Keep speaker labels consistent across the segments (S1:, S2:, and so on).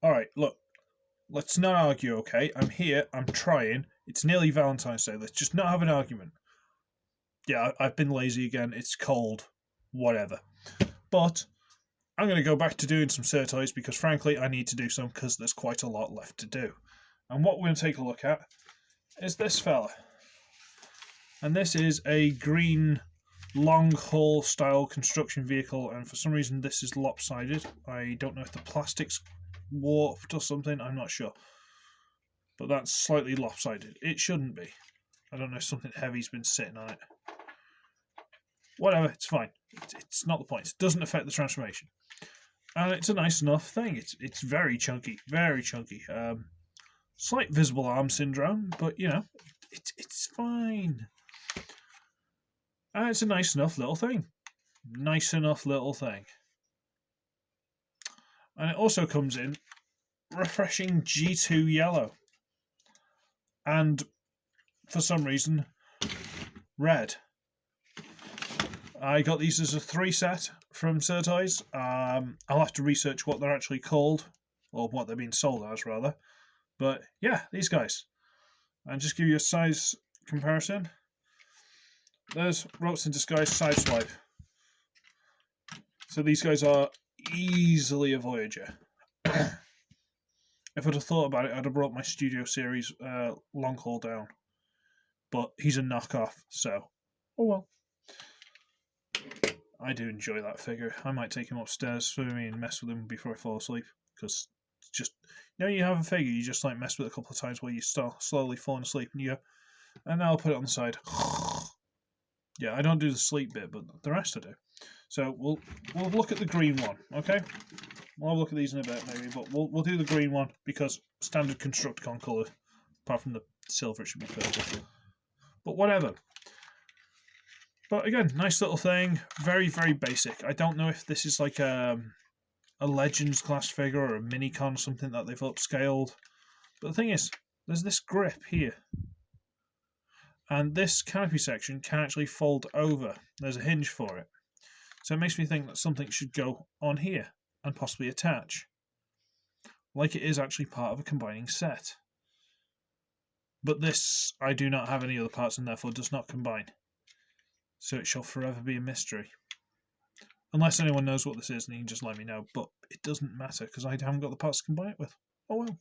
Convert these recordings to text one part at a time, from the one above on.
S1: Alright, look, let's not argue, okay? I'm here, I'm trying. It's nearly Valentine's Day. Let's just not have an argument. Yeah, I've been lazy again. It's cold. Whatever. But I'm going to go back to doing some SirToys because, frankly, I need to do some because there's quite a lot left to do. And what we're going to take a look at is this fella. And this is a green Longhaul style construction vehicle, and for some reason this is lopsided. I don't know if the plastic's warped or something, I'm not sure. But that's slightly lopsided. It shouldn't be. I don't know if something heavy's been sitting on it. Whatever, it's fine. It's not the point. It doesn't affect the transformation. And it's a nice enough thing. It's very chunky, very chunky. Slight visible arm syndrome, but you know, it's fine. And it's a nice enough little thing. Nice enough little thing. And it also comes in refreshing G2 yellow. And for some reason, red. I got these as a 3 set from SirToys. I'll have to research what they're actually called, or what they're being sold as, rather. But yeah, these guys. And just give you a size comparison. There's Ropes in Disguise Sideswipe. So these guys are easily a Voyager. If I'd have thought about it, I'd have brought my Studio Series Longhaul down. But he's a knockoff, so oh well. I do enjoy that figure. I might take him upstairs for me and mess with him before I fall asleep. Because it's just, you know, you have a figure, you just like mess with it a couple of times while you start slowly falling asleep, and you go, and now I'll put it on the side. Yeah, I don't do the sleep bit, but the rest I do. So we'll look at the green one, okay? We'll have a look at these in a bit, maybe, but we'll do the green one because standard Constructicon colour. Apart from the silver, it should be purple. But whatever. But again, nice little thing. Very, very basic. I don't know if this is like a Legends class figure or a Minicon, something that they've upscaled. But the thing is, there's this grip here. And this canopy section can actually fold over. There's a hinge for it. So it makes me think that something should go on here and possibly attach. Like it is actually part of a combining set. But this, I do not have any other parts and therefore does not combine. So it shall forever be a mystery. Unless anyone knows what this is and you can just let me know. But it doesn't matter because I haven't got the parts to combine it with. Oh well.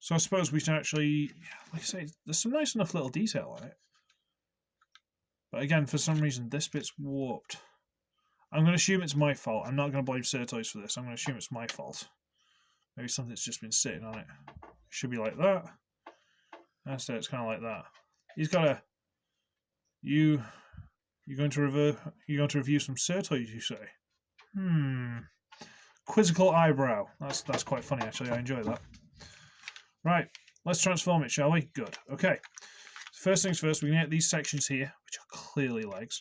S1: So I suppose we should actually, like I say, there's some nice enough little detail on it. But again, for some reason, this bit's warped. I'm going to assume it's my fault. I'm not going to blame SirToys for this. I'm going to assume it's my fault. Maybe something's just been sitting on it. It should be like that. Instead, it's kind of like that. He's got a... You're going to review some SirToys, you say? Quizzical eyebrow. That's quite funny, actually. I enjoy that. Right, let's transform it, shall we? Good. Okay. First things first, we can get these sections here, which are clearly legs.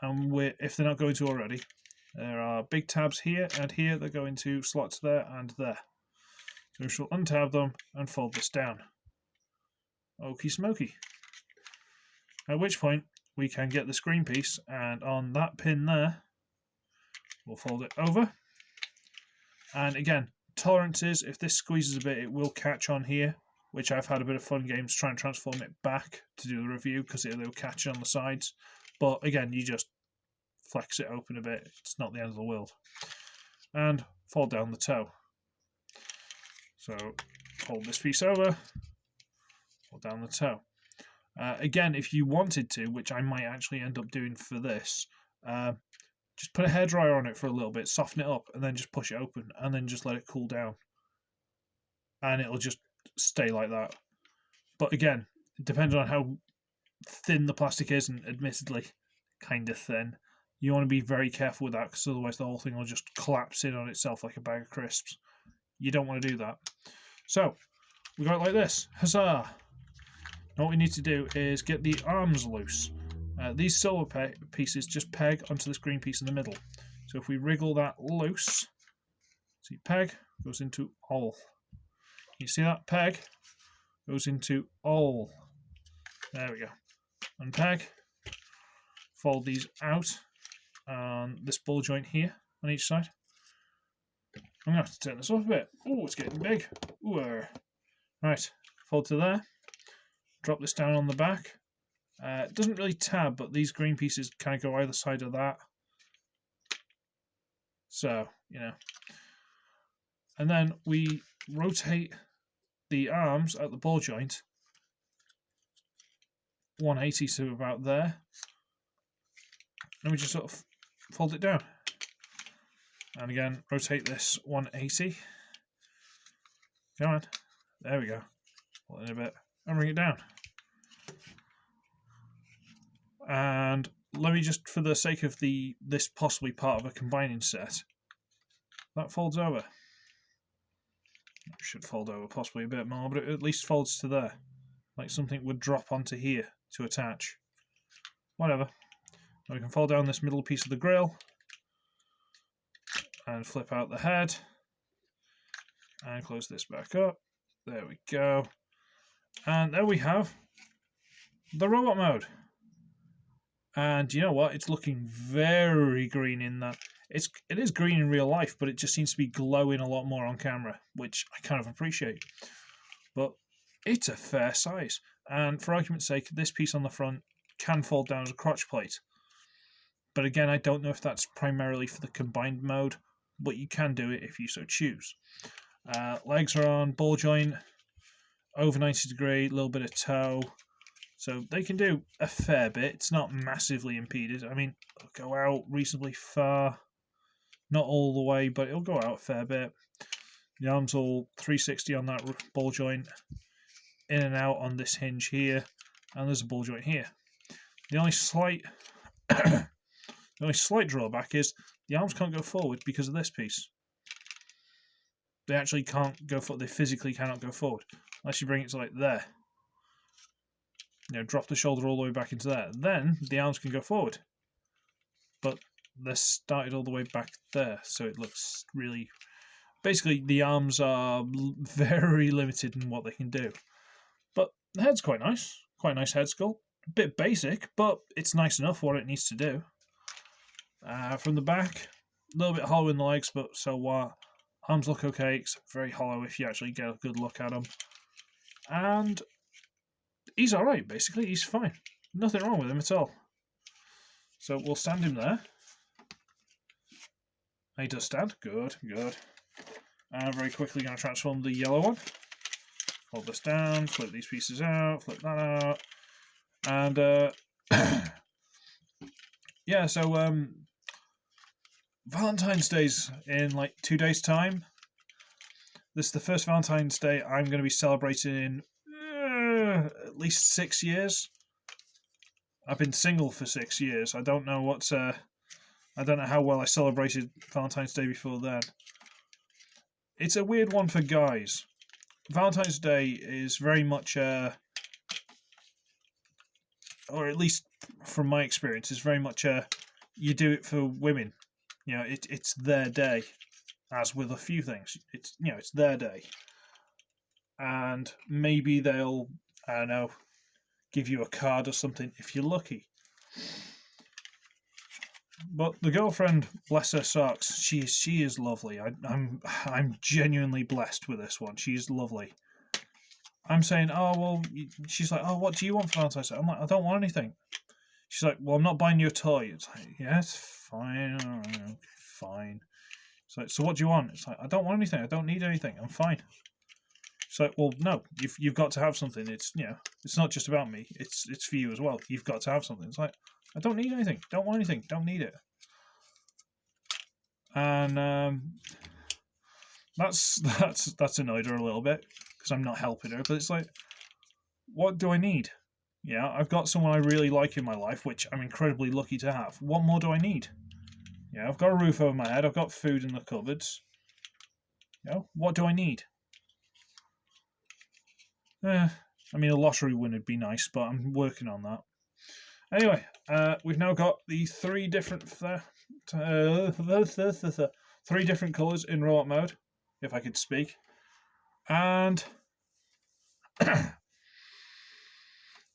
S1: And if they're not going to already, there are big tabs here and here that go into slots there and there. So we shall untab them and fold this down. Okie smoky. At which point, we can get this green piece, and on that pin there, we'll fold it over. And again, tolerances, if this squeezes a bit, it will catch on here, which I've had a bit of fun games trying to transform it back to do the review because it'll catch on the sides. But again, you just flex it open a bit. It's not the end of the world. And fold down the toe. So fold this piece over, fold down the toe. Again, if you wanted to, which I might actually end up doing for this, just put a hairdryer on it for a little bit, soften it up, and then just push it open, and then just let it cool down. And it'll just stay like that. But again, depending on how thin the plastic is, and admittedly kind of thin, you want to be very careful with that, because otherwise the whole thing will just collapse in on itself like a bag of crisps. You don't want to do that. So, we got it like this. Huzzah! Now what we need to do is get the arms loose. These silver pieces just peg onto this green piece in the middle. So if we wriggle that loose, see, peg goes into all. You see that? Peg goes into all. There we go. Unpeg. Fold these out on this ball joint here on each side. I'm going to have to turn this up a bit. Oh, it's getting big. Ooh. Right, fold to there. Drop this down on the back. It doesn't really tab, but these green pieces kind of go either side of that. So, you know. And then we rotate the arms at the ball joint 180 to about there. And we just sort of fold it down. And again, rotate this 180. Come on. There we go. Pull it in a bit and bring it down. And let me just, for the sake of this possibly part of a combining set, that folds over. It should fold over possibly a bit more, but it at least folds to there. Like something would drop onto here to attach. Whatever. Now we can fold down this middle piece of the grill and flip out the head and close this back up. There we go. And there we have the robot mode. And you know what? It's looking very green in that. It is green in real life, but it just seems to be glowing a lot more on camera, which I kind of appreciate. But it's a fair size. And for argument's sake, this piece on the front can fold down as a crotch plate. But again, I don't know if that's primarily for the combined mode, but you can do it if you so choose. Legs are on ball joint, over 90 degree, a little bit of toe. So they can do a fair bit. It's not massively impeded. I mean, it'll go out reasonably far. Not all the way, but it'll go out a fair bit. The arm's all 360 on that ball joint. In and out on this hinge here. And there's a ball joint here. The only slight drawback is the arms can't go forward because of this piece. They actually can't go forward. They physically cannot go forward. Unless you bring it to like there. You know, drop the shoulder all the way back into there. Then the arms can go forward. But they're started all the way back there. So it looks really... Basically, the arms are very limited in what they can do. But the head's quite nice. Quite a nice head sculpt. A bit basic, but it's nice enough what it needs to do. From the back, a little bit hollow in the legs, but so what? Arms look okay, except very hollow if you actually get a good look at them. And he's alright, basically. He's fine. Nothing wrong with him at all. So we'll stand him there. He does stand. Good, good. And very quickly going to transform the yellow one. Hold this down, flip these pieces out, flip that out. And, yeah, so, Valentine's Day's in like 2 days' time. This is the first Valentine's Day I'm going to be celebrating in at least 6 years. I've been single for 6 years. I don't know I don't know how well I celebrated Valentine's Day before then. It's a weird one for guys. Valentine's Day is very much or at least from my experience, is very much you do it for women. You know, it's their day, as with a few things. It's it's their day, and maybe they'll, I don't know, give you a card or something if you're lucky. But the girlfriend, bless her socks, she is lovely. I'm genuinely blessed with this one. She's lovely. I'm saying, oh well, she's like, oh, what do you want for Valentine's Day? I'm like, I don't want anything. She's like, well, I'm not buying you a toy. It's like, yeah, it's fine. Okay, fine. It's like, so what do you want? It's like, I don't want anything. I don't need anything. I'm fine. She's like, well, no, you've got to have something. It's it's not just about me. It's for you as well. You've got to have something. It's like, I don't need anything. Don't want anything. Don't need it. And that's annoyed her a little bit because I'm not helping her. But it's like, what do I need? Yeah, I've got someone I really like in my life, which I'm incredibly lucky to have. What more do I need? Yeah, I've got a roof over my head. I've got food in the cupboards. What do I need? I mean, a lottery win would be nice, but I'm working on that. Anyway, we've now got the three different colours in robot mode, if I could speak. And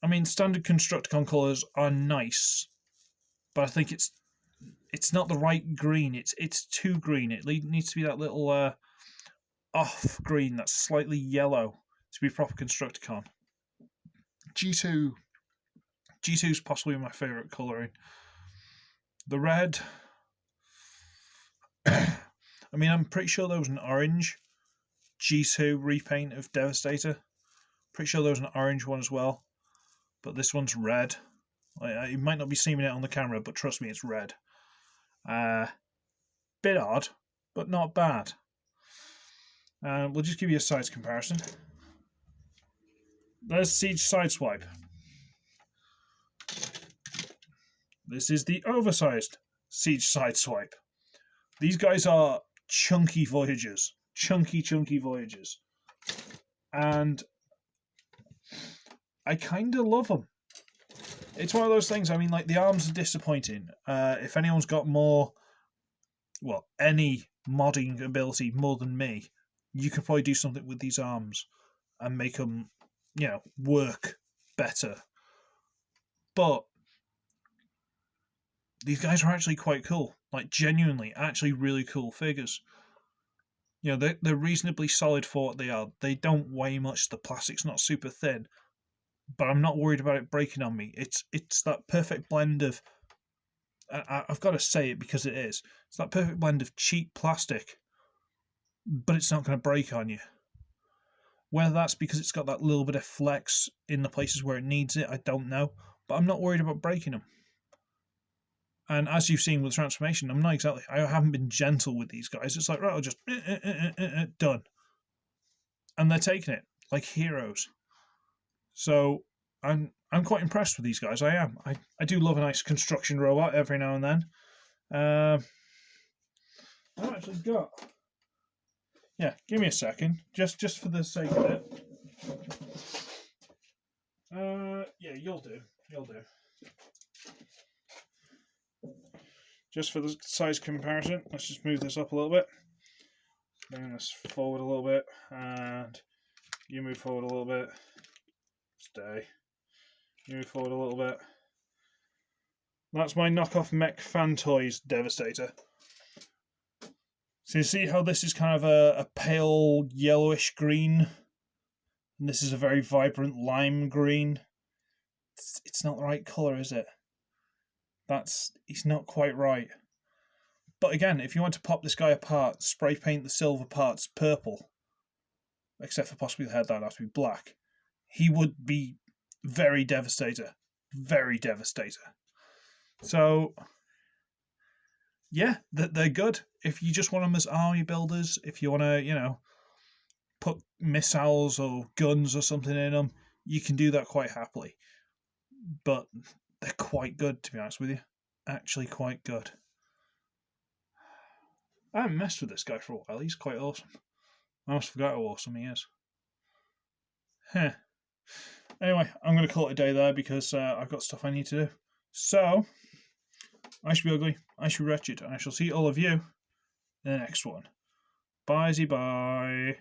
S1: I mean, standard Constructicon colours are nice, but I think it's it's not the right green. It's too green. It needs to be that little off green that's slightly yellow to be proper Constructicon. G2 is possibly my favourite colouring. The red, I mean, I'm pretty sure there was an orange G2 repaint of Devastator. Pretty sure there was an orange one as well, but this one's red. You might not be seeing it on the camera, but trust me, it's red. Bit odd, but not bad. We'll just give you a size comparison. There's Siege Sideswipe. This is the oversized Siege Sideswipe. These guys are chunky Voyagers. Chunky Voyagers. And I kind of love them. It's one of those things, I mean, like, the arms are disappointing. If anyone's got more, well, any modding ability more than me, you could probably do something with these arms and make them, you know, work better. But these guys are actually quite cool. Like, genuinely, actually really cool figures. You know, they're reasonably solid for what they are. They don't weigh much. The plastic's not super thin. But I'm not worried about it breaking on me. It's that perfect blend of... I've got to say it because it is. It's that perfect blend of cheap plastic, but it's not going to break on you. Whether that's because it's got that little bit of flex in the places where it needs it, I don't know. But I'm not worried about breaking them. And as you've seen with Transformation, I haven't been gentle with these guys. It's like, right, I'll just done. And they're taking it like heroes. So I'm quite impressed with these guys. I am. I do love a nice construction robot every now and then. I've actually got... Yeah, give me a second, just for the sake of it. Yeah, you'll do. Just for the size comparison, let's just move this up a little bit. Bring this forward a little bit, and you move forward a little bit. Stay. You move forward a little bit. That's my knockoff Mech SirToys Devastator. So you see how this is kind of a pale yellowish green, and this is a very vibrant lime green. It's not the right colour, is it? It's not quite right. But again, if you want to pop this guy apart, spray paint the silver parts purple, except for possibly the head, that'd have to be black, he would be very Devastator. Very Devastator. So, yeah, they're good. If you just want them as army builders, if you want to, you know, put missiles or guns or something in them, you can do that quite happily. But they're quite good, to be honest with you. Actually quite good. I haven't messed with this guy for a while. He's quite awesome. I almost forgot how awesome he is. Anyway, I'm going to call it a day there because I've got stuff I need to do. So, I should be ugly, I should be wretched, and I shall see all of you in the next one. Bye-zy-bye.